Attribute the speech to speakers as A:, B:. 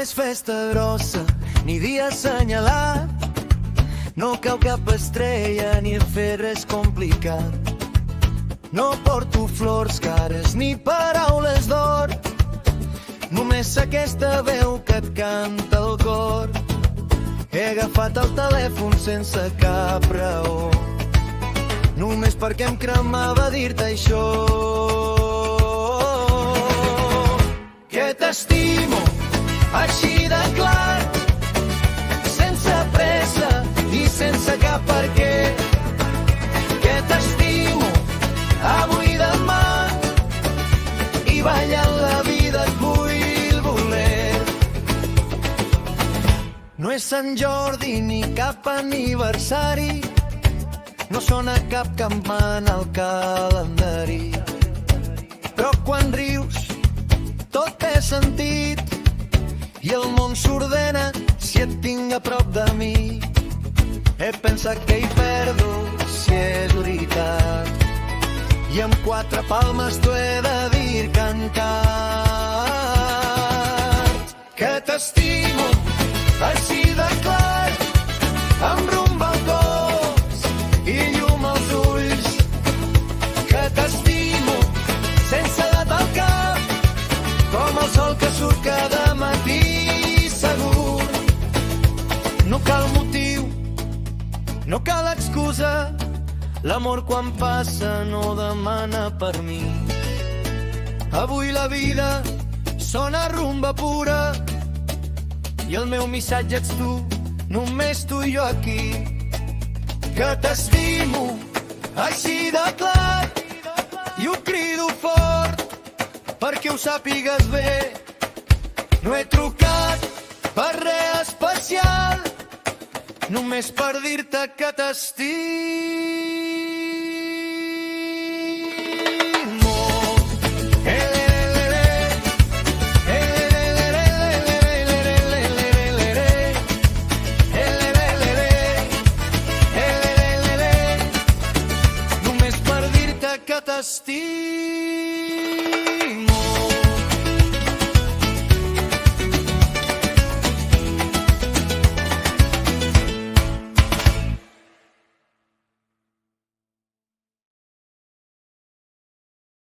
A: és festa grossa ni dia assenyalat, no cau cap estrella ni fer res complicat. No porto flors cares ni paraules d'or, només aquesta veu que et canta el cor. He agafat el telèfon sense cap raó, només perquè em cremava dir-te això. Que t'estimo així de clar, sense pressa i sense cap per què. Que t'estimo avui i demà, i ballant la vida et vull voler. No és Sant Jordi ni cap aniversari, no sona cap campana al calendari, però quan rius tot té sentit i el món s'ordena si et tinc a prop de mi. He pensat que hi perdo si és veritat, i amb 4 palmes t'ho he de dir cantat. Que t'estimo així de clar, amb rumb al cos i llum als ulls. Que t'estimo sense edat al cap, com el sol que surt cada matí segur. No cal motiu, no cal excusa, l'amor quan passa no demana permís. Avui la vida sona rumba pura i el meu missatge ets tu, només tu i jo aquí. Que t'estimo així de clar i ho crido fort perquè ho sàpigues bé. No he trucat per res especial, només per dir-te que t'estimo.